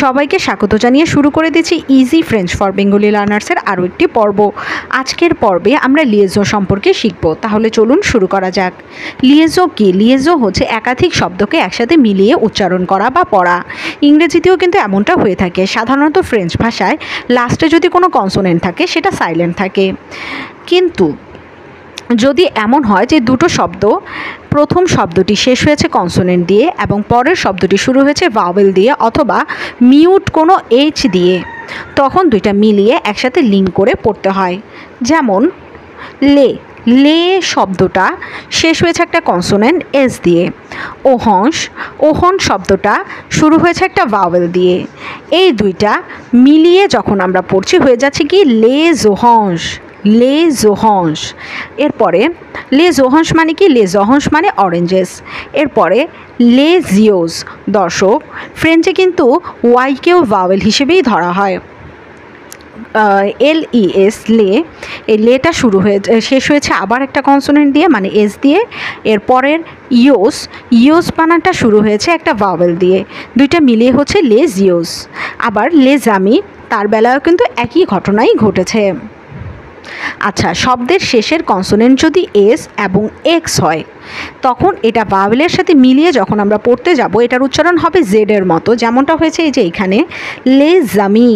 সবাইকে স্বাগত জানিয়ে শুরু করে দিচ্ছি ইজি ফ্রেঞ্চ ফর বেঙ্গলি লার্নার্সের আরও একটি পর্ব। আজকের পর্বে আমরা লিয়েজো সম্পর্কে শিখব। তাহলে চলুন শুরু করা যাক। লিয়েজো কি? লিয়েজো হচ্ছে একাধিক শব্দকে একসাথে মিলিয়ে উচ্চারণ করা বা পড়া। ইংরেজিতেও কিন্তু এমনটা হয়ে থাকে। সাধারণত ফ্রেঞ্চ ভাষায় লাস্টে যদি কোনো কনসোনেন্ট থাকে সেটা সাইলেন্ট থাকে, কিন্তু যদি এমন হয় যে দুটো শব্দ, প্রথম শব্দটি শেষ হয়েছে কনসোনেন্ট দিয়ে এবং পরের শব্দটি শুরু হয়েছে ভাওয়েল দিয়ে অথবা মিউট কোনো এইচ দিয়ে, তখন দুইটা মিলিয়ে একসাথে লিঙ্ক করে পড়তে হয়। যেমন লে, লে শব্দটা শেষ হয়েছে একটা কনসোনেন্ট এস দিয়ে। ওহংস, ওহন শব্দটা শুরু হয়েছে একটা ভাওয়েল দিয়ে। এই দুইটা মিলিয়ে যখন আমরা পড়ছি হয়ে যাচ্ছে কি লে জোহংস, লে জোহংস। এরপরে লে জোহংস মানে কি? লে জোহংস মানে অরেঞ্জেস। এরপরে লে জিওস। দর্শক, ফ্রেঞ্চে কিন্তু ওয়াইকেও ভাওয়েল হিসেবেই ধরা হয়। LES লে, এই লেটা শুরু হয়ে শেষ হয়েছে আবার একটা কনসোনেন্ট দিয়ে মানে এস দিয়ে। এরপরের ইয়োস, ইয়োস বানানটা শুরু হয়েছে একটা ভাওয়েল দিয়ে। দুইটা মিলিয়ে হচ্ছে লে জিওস। আবার লে জামি, তার বেলায়ও কিন্তু একই ঘটনাই ঘটেছে। আচ্ছা, শব্দের শেষের কনসোনেন্ট যদি এস এবং এক্স হয় তখন এটা ভাওয়েলের সাথে মিলিয়ে যখন আমরা পড়তে যাব এটার উচ্চারণ হবে জেডের মতো, যেমনটা হয়েছে এই যে এখানে লে জামি।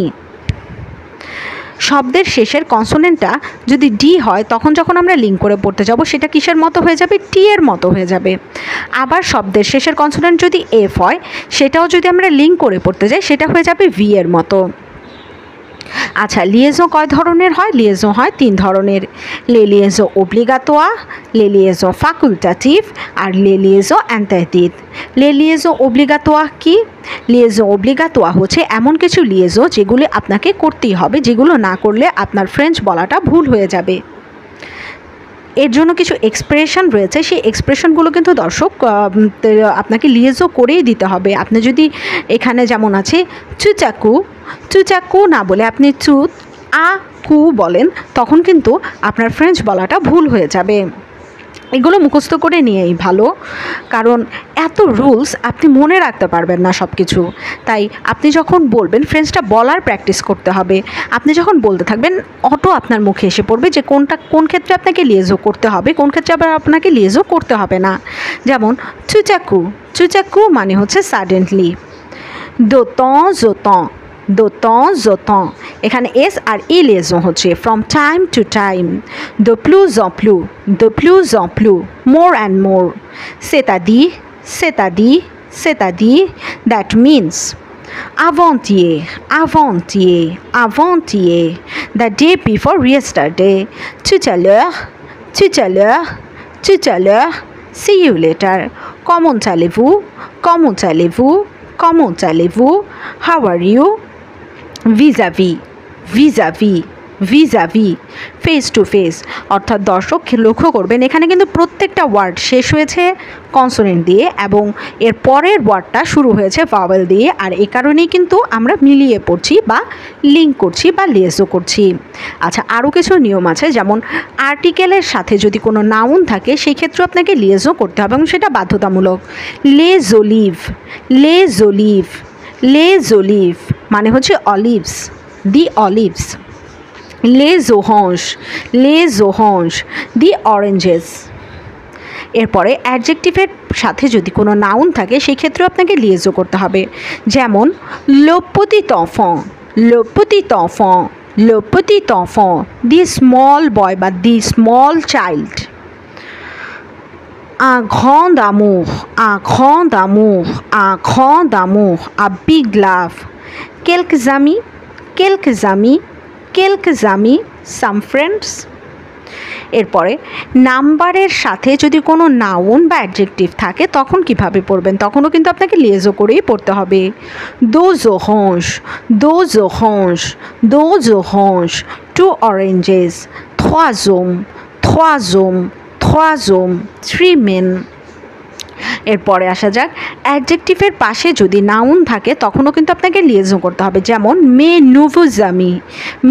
শব্দের শেষের কনসোনেন্টটা যদি ডি হয় তখন যখন আমরা লিঙ্ক করে পড়তে যাব সেটা কিসের মতো হয়ে যাবে? টি এর মতো হয়ে যাবে। আবার শব্দের শেষের কনসোনেন্ট যদি এফ হয় সেটাও যদি আমরা লিঙ্ক করে পড়তে যাই সেটা হয়ে যাবে ভি এর মতো। আচ্ছা, লিয়েজো কয় ধরনের হয়? লিয়েজো হয় 3 ধরনের। লে লিয়েজো ওব্লিগাতোয়া, লে লিয়েজো ফাকুলটাটিভ আর লে লিয়েজো অ্যান্টাইটিভ। লে লিয়েজো ওব্লিগাতোয়া কি? লিয়েজো ওব্লিগাতোয়া হচ্ছে এমন কিছু লিয়েজো যেগুলি আপনাকে করতেই হবে, যেগুলো না করলে আপনার ফ্রেঞ্চ বলাটা ভুল হয়ে যাবে। এর জন্য কিছু এক্সপ্রেশন রয়েছে, সেই এক্সপ্রেশনগুলো কিন্তু দর্শক আপনাকে লিয়েজো করেই দিতে হবে। আপনি যদি এখানে যেমন আছে চুচাকু, চুচাকু না বলে আপনি চু আ কু বলেন তখন কিন্তু আপনার ফ্রেঞ্চ বলাটা ভুল হয়ে যাবে। এগুলো মুখস্থ করে নিয়েই ভালো, কারণ এত রুলস আপনি মনে রাখতে পারবেন না সব কিছু। তাই আপনি যখন বলবেন ফ্রেঞ্চটা বলার প্র্যাকটিস করতে হবে। আপনি যখন বলতে থাকবেন অটো আপনার মুখে এসে পড়বে যে কোন ক্ষেত্রে আপনাকে লিয়েজো করতে হবে, কোন ক্ষেত্রে আবার আপনাকে লিয়েজো করতে হবে না। যেমন চুচাকু, চুচাকু মানে হচ্ছে সাডেনলি। দোতন জোতন, দোতন জোতন, এখানে এস আর ই লিয়েজো হচ্ছে from time to time. de plus en plus, de plus en plus, more and more, c'est-à-dire, c'est-à-dire, c'est-à-dire, that means avant-hier, avant-hier, avant-hier, the day before yesterday, tout à l'heure, tout à l'heure, tout à l'heure, see you later, comment allez-vous, comment allez-vous, comment allez-vous, how are you, vis-à-vis, vis-à-vis, vis-à-vis, face to face. অর্থাৎ দর্শক লক্ষ্য করবেন এখানে কিন্তু প্রত্যেকটা word শেষ হয়েছে consonant দিয়ে এবং এর পরের ওয়ার্ডটা শুরু হয়েছে ভাওয়েল দিয়ে, আর এ কারণেই কিন্তু আমরা মিলিয়ে পড়ছি বা লিঙ্ক করছি বা লিয়েজো করছি। আচ্ছা, আরও কিছু নিয়ম আছে, যেমন আর্টিকেলের সাথে যদি কোনো নাউন থাকে সেই ক্ষেত্রে আপনাকে লিয়েজো করতে হবে এবং সেটা বাধ্যতামূলক। লে জোলিভ, লে জোলিভ, লে জোলিভ মানে হচ্ছে olives, the olives. les oranges, les oranges, the oranges। এরপরে অ্যাডজেক্টিভের সাথে যদি কোনো নাউন থাকে সেই ক্ষেত্রে আপনাকে লিয়েজো করতে হবে। যেমন le petit enfant, le petit enfant, le petit enfant, the small boy বা the small child। un grand amour, un grand amour, un grand amour, a big love, quelques amis, quelques amis, quelques amis, some friends। এরপরে নাম্বারের সাথে যদি কোনো noun বা adjective থাকে তখন কিভাবে পড়বেন? তখনও কিন্তু আপনাকে লিয়েজো করেই পড়তে হবে। deux oranges, deux oranges, deux oranges, two oranges, trois hommes, trois hommes, trois hommes, three men। এরপরে আসা যাক অ্যাডজেক্টিভের পাশে যদি নাউন থাকে তখনও কিন্তু আপনাকে লিয়েজো করতে হবে। যেমন মে nouveaux amis,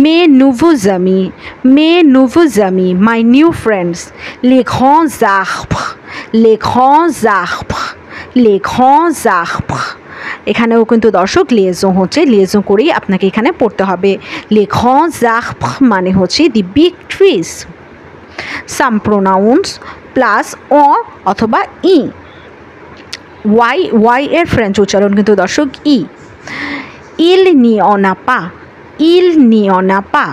May nouveaux amis, May nouveaux amis, my new friends, les grands arbres, les grands arbres, les grands arbres। এখানেও কিন্তু দর্শক লিয়েজন হচ্ছে, লিয়েজন করেই আপনাকে এখানে পড়তে হবে। লে গ্র্যান্ডস আর্ব্res মানে হচ্ছে the big trees. Some pronounce plus অ অথবা ই। ওয়াই এর ফ্রেঞ্চ উচ্চারণ কিন্তু দর্শক ই। ইল নিয়না পা, ইল নিয়না পা,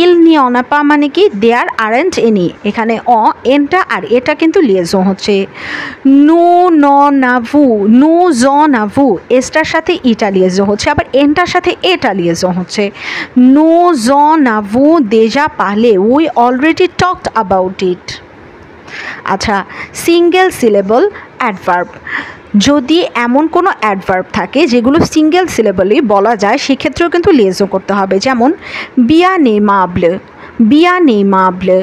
ইল নিয়না পা মানে কি দেয়ার আরেন্ট এনি। এখানে অ এনটা আর এটা কিন্তু লিয়েজন হচ্ছে। নো ন নাভু, নো জ নাভু, এসটার সাথে ইটা লিয়েজন হচ্ছে, আবার এনটার সাথে এটা লিয়েজন হচ্ছে। নো জ নাভু দেজা পাহলে, we already talked about it. আচ্ছা, সিঙ্গেল সিলেবল অ্যাডভার্ব, যদি এমন কোনো অ্যাডভার্ব থাকে যেগুলো সিঙ্গেল সিলেবলই বলা যায় সেক্ষেত্রেও কিন্তু লিয়েজন করতে হবে। যেমন bien aimable, bien aimable,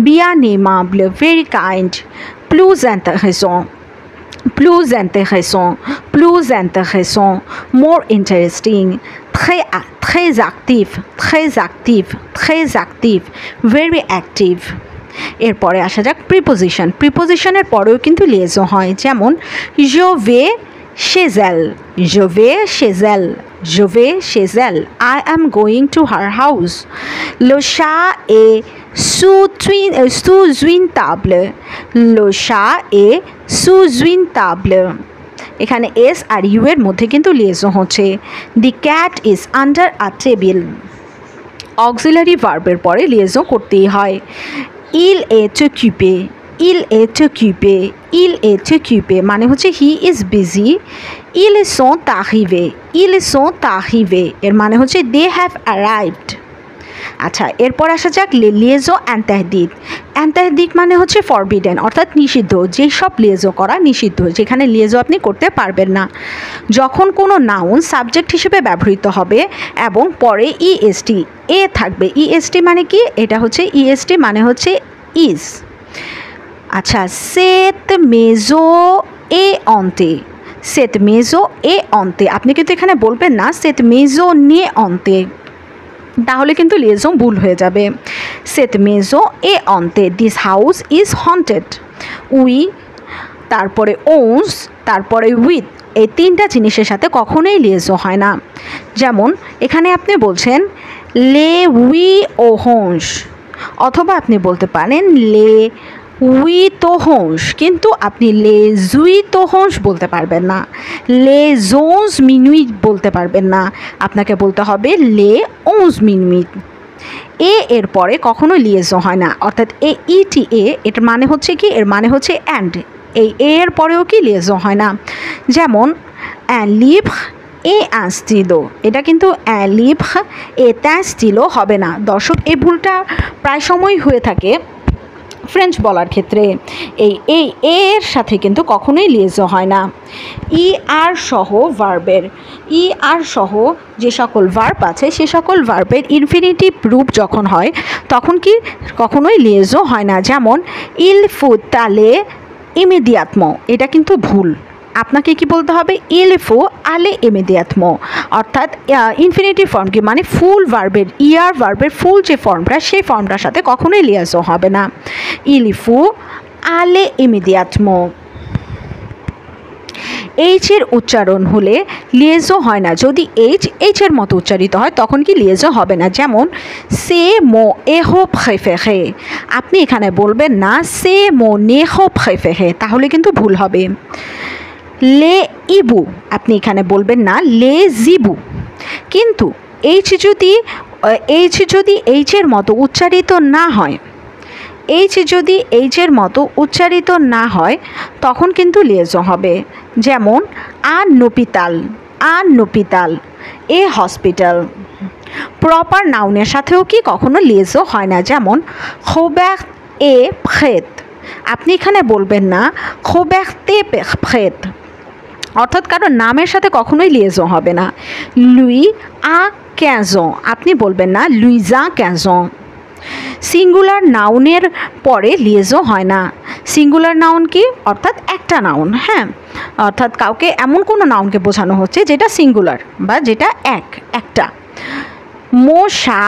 bien aimable, very kind, plus intéressant, plus intéressant, plus intéressant, more interesting, très actif, très actif, très actif, very active। এরপরে আসা যাক প্রিপোজিশন। প্রিপোজিশনের পরেও কিন্তু লিয়েজন হয়। যেমন je vais chez elle, je vais chez elle, je vais chez elle, I am going to her house, le chat est sous une table, le chat est sous une table। এখানে S are you এর মধ্যে কিন্তু লিয়েজন হচ্ছে। The cat is under a table. Auxiliary ভার্বের পরে লিয়েজন করতেই হয়। Il est occupé, il est occupé, il est occupé মানে হচ্ছে he is busy. ils sont arrivés, ils sont arrivés এর মানে হচ্ছে দে হ্যাভ অ্যারাইভড। আচ্ছা, এরপর আসা যাক লিয়েজন ইন্টারডিট। ইন্টারডিট মানে হচ্ছে ফরবিডেন অর্থাৎ নিষিদ্ধ, যেই সব লিয়েজন করা নিষিদ্ধ, যেখানে লিয়েজন আপনি করতে পারবেন না। যখন কোনো নাউন সাবজেক্ট হিসেবে ব্যবহৃত হবে এবং পরে ইএসটি এ থাকবে। ইএসটি মানে কি? এটা হচ্ছে ইএসটি মানে হচ্ছে ইজ। আচ্ছা, সেট মেজো এ অন্তে, সেট মেজো এ অন্তে, আপনি কিন্তু এখানে বলবেন না সেট মেজো নে অন্তে, তাহলে কিন্তু লিয়েজন ভুল হয়ে যাবে। সেট মেজো এ অন্তে, দিস হাউস ইজ হন্টেড। উই, তারপরে ওনস, তারপরে উইথ, এই তিনটা জিনিসের সাথে কখনোই লিয়েজন হয় না। যেমন এখানে আপনি বলছেন লে উই ও হোঁস, অথবা আপনি বলতে পারেন লে উই তো হোঁস, কিন্তু আপনি লে জুই তো হোঁস বলতে পারবেন না, লে জোঁস মিনুইট বলতে পারবেন না, আপনাকে বলতে হবে লে ওঁস মিনুইট। এ এর পরে কখনো লিয়েজন হয় না, অর্থাৎ এ ইটি এ, এর মানে হচ্ছে কি, এর মানে হচ্ছে অ্যান্ড, এই এর পরেও কি লিয়েজন হয় না। যেমন অ্যান লিভ্র এ un stylo, এটা কিন্তু un livre est un stylo হবে না। দর্শক, এই ভুলটা প্রায় সময়ই হয়ে থাকে ফ্রেঞ্চ বলার ক্ষেত্রে। এই এর সাথে কিন্তু কখনোই লিয়েজন হয় না। ই আর সহ ভার্বের, ই আর সহ যে সকল ভার্ব আছে সে সকল ভার্বের ইনফিনিটিভ রূপ যখন হয় তখন কি কখনোই লিয়েজন হয় না। যেমন il faut aller immédiatement, এটা কিন্তু ভুল। আপনাকে কি বলতে হবে? il faut aller immédiatement, অর্থাৎ ইনফিনিটিভ ফর্ম কি মানে ফুল ভার্বের, ইয়ার ভার্বের ফুল যে ফর্মটা সেই ফর্মটার সাথে কখনোই লিয়েজন হবে না। il faut aller immédiatement। H এর উচ্চারণ হলে লিয়েজন হয় না। যদি এইচ এর মতো উচ্চারিত হয় তখন কি লিয়েজন হবে না। যেমন সে মো এহো প্রেফেরে, আপনি এখানে বলবেন না সে মো নেহো প্রেফেরে, তাহলে কিন্তু ভুল হবে। লে ইবু, আপনি এখানে বলবেন না লে জিবু, কিন্তু এইচ যদি এইচের মতো উচ্চারিত না হয়, এইচ যদি এইচের মতো উচ্চারিত না হয় তখন কিন্তু লিয়েজন হবে। যেমন আন নোপিতাল, এ হসপিটাল। প্রপার নাউনের সাথেও কি কখনো লিয়েজন হয় না। যেমন খোব্যাক এ ফ্রেত, আপনি এখানে বলবেন না খোব্যাক তে ফ্রেত, অর্থাৎ কারণ নামের সাথে কখনোই লিয়েজন হবে না। লুই আ 15 ans, আপনি বলবেন না লুইজা 15 ans। সিঙ্গুলার নাউনের পরে লিয়েজন হয় না। সিঙ্গুলার নাউন কি? অর্থাৎ একটা নাউন, হ্যাঁ, অর্থাৎ কাউকে এমন কোনো নাউনকে বোঝানো হচ্ছে যেটা সিঙ্গুলার বা যেটা একটা। মো শা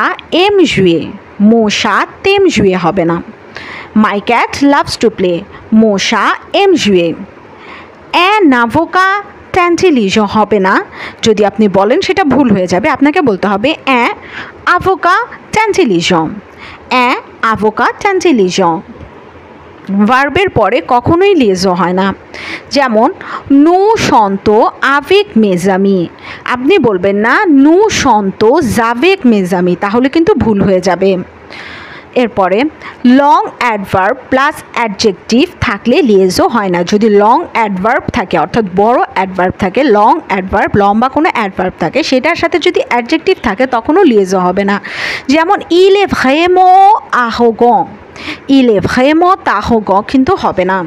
এম জুয়ে, মো শা তেম জুয়ে হবে না। মাই ক্যাট লাভস টু প্লে, মো শা এম জুয়ে। অ্যান avocat ট্যান্টিলিজো হবে না, যদি আপনি বলেন সেটা ভুল হয়ে যাবে। আপনাকে বলতে হবে অ্যাভোকা ট্যান্টিলিজো, অ্যাভোকা ট্যান্টিলিজো। ভার্বের পরে কখনোই লিয়েজো হয় না। যেমন নু সন্ত আবেক মেজামি, আপনি বলবেন না নু সন্ত জাবেক মেজামি, তাহলে কিন্তু ভুল হয়ে যাবে। এরপরে লং অ্যাডভার্ব প্লাস অ্যাডজেক্টিভ থাকলে লিয়েজো হয় না। যদি লং অ্যাডভার্ব থাকে, অর্থাৎ বড় অ্যাডভার্ব থাকে, লং অ্যাডভার্ব, লম্বা কোনো অ্যাডভার্ব থাকে, সেটার সাথে যদি অ্যাডজেক্টিভ থাকে তখনও লিয়েজো হবে না। যেমন ইল এ ভ্রেমো আহোগঁ, ইল এ ভ্রেমো তাহোগঁ কিন্তু হবে না।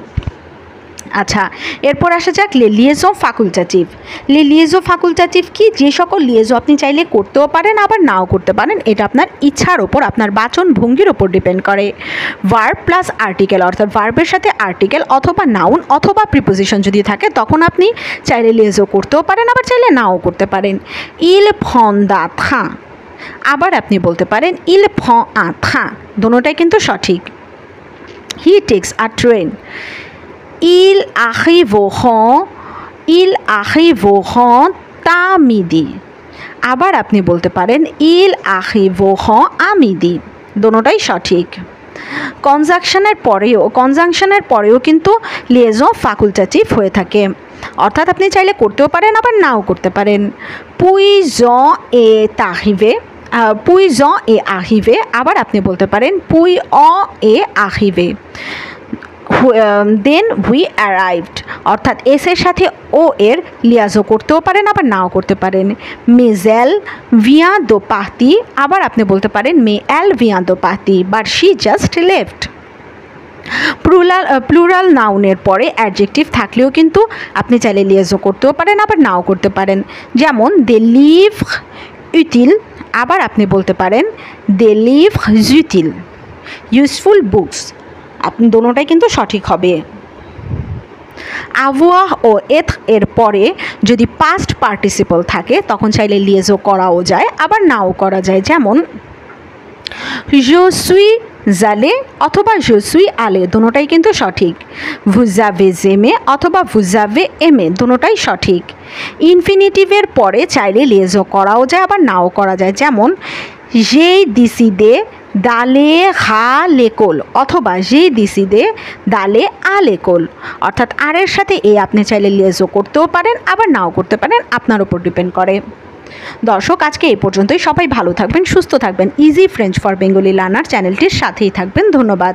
আচ্ছা, এরপর আসা যাক লে লিয়েজো ফাকুলটাটিভ। লে লিয়েজো ফাকুলটাটিভ কি? যে সকল লিয়েজো আপনি চাইলে করতেও পারেন আবার নাও করতে পারেন, এটা আপনার ইচ্ছার ওপর, আপনার বাচন ভঙ্গির ওপর ডিপেন্ড করে। ভার্ব প্লাস আর্টিকেল, অর্থাৎ ভার্বের সাথে আর্টিকেল অথবা নাউন অথবা প্রিপোজিশন যদি থাকে তখন আপনি চাইলে লিয়েজো করতেও পারেন আবার চাইলে নাও করতে পারেন। ইল ফন দা থা, আবার আপনি বলতে পারেন ইল ফন আ থা, দোনোটাই কিন্তু সঠিক। He takes a train, il arrive à midi, আবার আপনি বলতে পারেন il arrive à midi, দোনোটাই সঠিক। কনজাংশনের পরেও কিন্তু লিয়েজো ফাকুলটাটিভ হয়ে থাকে, অর্থাৎ আপনি চাইলে করতেও পারেন আবার নাও করতে পারেন। পুইজন এ তাহিভে, পুইজন এ আহিভে, আবার আপনি বলতে পারেন পুই অ এ আহিভে। দেন উই অ্যারাইভড, অর্থাৎ এসের সাথে ও এর লিয়াজো করতেও পারেন আবার নাও করতে পারেন। মেজেল ভিয়া দো পাতি, আবার আপনি বলতে পারেন মে এল ভিয়া দো পাতি, but she just left. Plural নাউনের পরে অ্যাডজেক্টিভ থাকলেও কিন্তু আপনি চাইলে লিয়াজো করতেও পারেন আবার নাও করতে পারেন। যেমন দে লিভ্র ইউটিল, আবার আপনি বলতে পারেন দে লিভ্র ইউটিল। ইউজফুল বুকস, আপনি দোনোটাই কিন্তু সঠিক হবে। আভোয়াহ ও এথ এর পরে যদি পাস্ট পার্টিসিপল থাকে তখন চাইলে লিয়েজো করাও যায় আবার নাও করা যায়। যেমন je suis allé অথবা je suis allé, দোনোটাই কিন্তু সঠিক। vous avez aimé অথবা vous avez aimé, দোনোটাই সঠিক। ইনফিনিটিভের পরে চাইলে লিয়েজো করাও যায় আবার নাও করা যায়। যেমন j'ai décidé d'aller à l'école অথবা j'ai décidé d'aller à l'école, অর্থাৎ আর এর সাথে এ আপনি চাইলে লিয়েজো করতেও পারেন আবার নাও করতে পারেন, আপনার উপর ডিপেন্ড করে। দর্শক, আজকে এই পর্যন্তই। সবাই ভালো থাকবেন, সুস্থ থাকবেন। Easy French for Bengali learner চ্যানেলটির সাথেই থাকবেন। ধন্যবাদ।